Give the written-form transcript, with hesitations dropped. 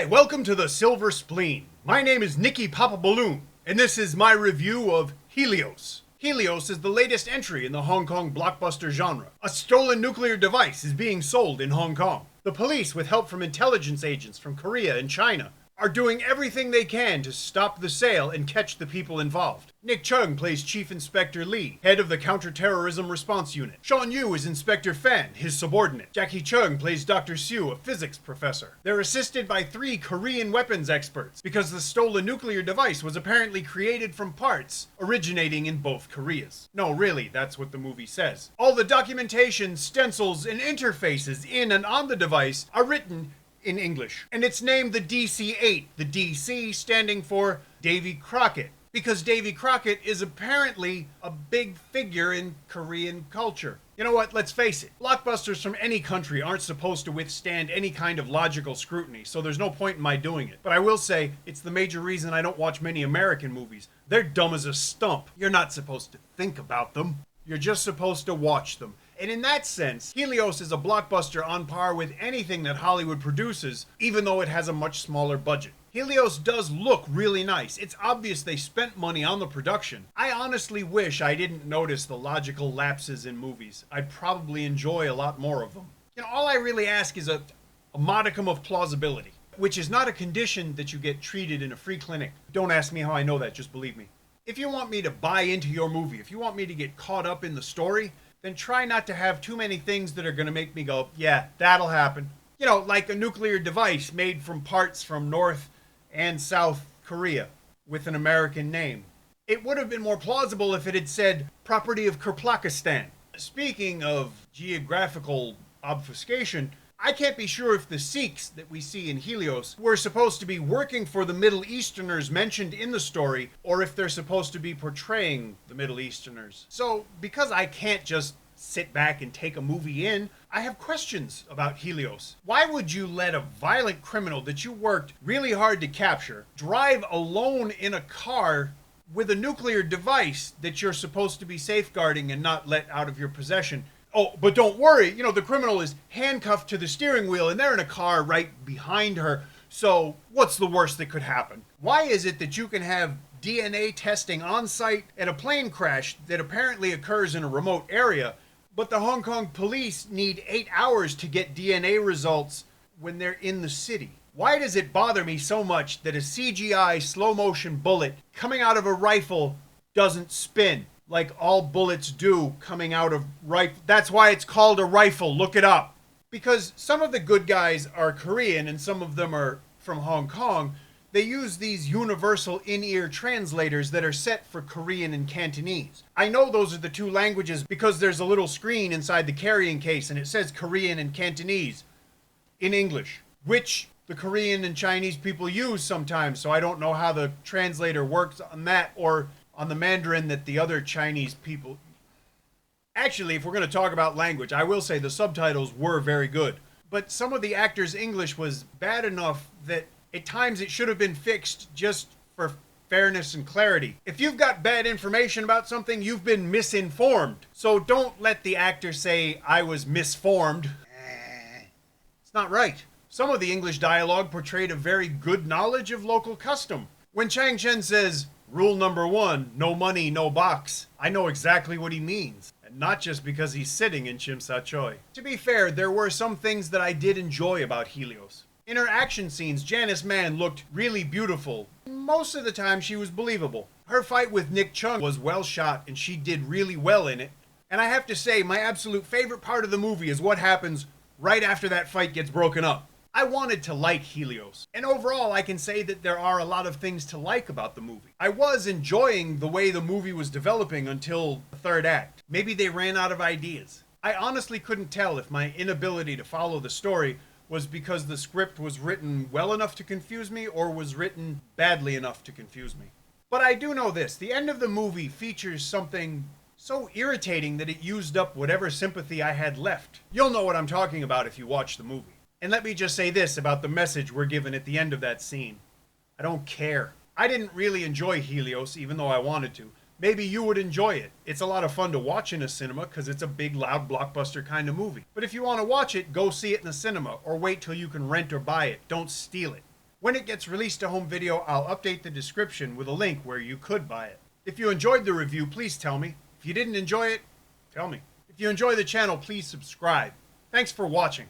Hi, welcome to the Silver Spleen. My name is Nicky Papa Balloon, and this is my review of Helios. Helios is the latest entry in the Hong Kong blockbuster genre. A stolen nuclear device is being sold in Hong Kong. The police, with help from intelligence agents from Korea and China, are doing everything they can to stop the sale and catch the people involved. Nick Cheung plays Chief Inspector Lee, head of the Counterterrorism Response Unit. Shawn is Inspector Fan, his subordinate. Jacky plays Dr. Sue, a physics professor. They're assisted by 3 Korean weapons experts, because the stolen nuclear device was apparently created from parts originating in both Koreas. No, really, that's what the movie says. All the documentation, stencils, and interfaces in and on the device are written in English. And it's named the DC-8, the DC standing for Davy Crockett, because Davy Crockett is apparently a big figure in Korean culture. You know what, let's face it, blockbusters from any country aren't supposed to withstand any kind of logical scrutiny, so there's no point in my doing it. But I will say, it's the major reason I don't watch many American movies. They're dumb as a stump. You're not supposed to think about them. You're just supposed to watch them. And in that sense, Helios is a blockbuster on par with anything that Hollywood produces, even though it has a much smaller budget. Helios does look really nice. It's obvious they spent money on the production. I honestly wish I didn't notice the logical lapses in movies. I'd probably enjoy a lot more of them. You know, all I really ask is a modicum of plausibility, which is not a condition that you get treated in a free clinic. Don't ask me how I know that, just believe me. If you want me to buy into your movie, if you want me to get caught up in the story, then try not to have too many things that are going to make me go, yeah, that'll happen. You know, like a nuclear device made from parts from North and South Korea with an American name. It would have been more plausible if it had said property of Kirplakistan. Speaking of geographical obfuscation, I can't be sure if the Sikhs that we see in Helios were supposed to be working for the Middle Easterners mentioned in the story, or if they're supposed to be portraying the Middle Easterners. So, because I can't just sit back and take a movie in, I have questions about Helios. Why would you let a violent criminal that you worked really hard to capture drive alone in a car with a nuclear device that you're supposed to be safeguarding and not let out of your possession? Oh, but don't worry, you know, the criminal is handcuffed to the steering wheel and they're in a car right behind her. So what's the worst that could happen? Why is it that you can have DNA testing on site at a plane crash that apparently occurs in a remote area, but the Hong Kong police need 8 hours to get DNA results when they're in the city? Why does it bother me so much that a CGI slow motion bullet coming out of a rifle doesn't spin like all bullets do coming out of rifle? That's why it's called a rifle. Look it up. Because some of the good guys are Korean and some of them are from Hong Kong. They use these universal in-ear translators that are set for Korean and Cantonese. I know those are the 2 languages because there's a little screen inside the carrying case and it says Korean and Cantonese in English, which the Korean and Chinese people use sometimes, so I don't know how the translator works on that or on the Mandarin that the other Chinese people... Actually, if we're going to talk about language, I will say the subtitles were very good. But some of the actors' English was bad enough that at times it should have been fixed just for fairness and clarity. If you've got bad information about something, you've been misinformed. So don't let the actor say, I was misformed. It's not right. Some of the English dialogue portrayed a very good knowledge of local custom. When Chang Chen says, rule number 1, no money, no box, I know exactly what he means. And not just because he's sitting in Chim Sa Choi. To be fair, there were some things that I did enjoy about Helios. In her action scenes, Janice Mann looked really beautiful. Most of the time she was believable. Her fight with Nick Cheung was well shot and she did really well in it. And I have to say, my absolute favorite part of the movie is what happens right after that fight gets broken up. I wanted to like Helios, and overall I can say that there are a lot of things to like about the movie. I was enjoying the way the movie was developing until the 3rd act. Maybe they ran out of ideas. I honestly couldn't tell if my inability to follow the story was because the script was written well enough to confuse me or was written badly enough to confuse me. But I do know this, the end of the movie features something so irritating that it used up whatever sympathy I had left. You'll know what I'm talking about if you watch the movie. And let me just say this about the message we're given at the end of that scene. I don't care. I didn't really enjoy Helios, even though I wanted to. Maybe you would enjoy it. It's a lot of fun to watch in a cinema because it's a big, loud, blockbuster kind of movie. But if you want to watch it, go see it in the cinema or wait till you can rent or buy it. Don't steal it. When it gets released to home video, I'll update the description with a link where you could buy it. If you enjoyed the review, please tell me. If you didn't enjoy it, tell me. If you enjoy the channel, please subscribe. Thanks for watching.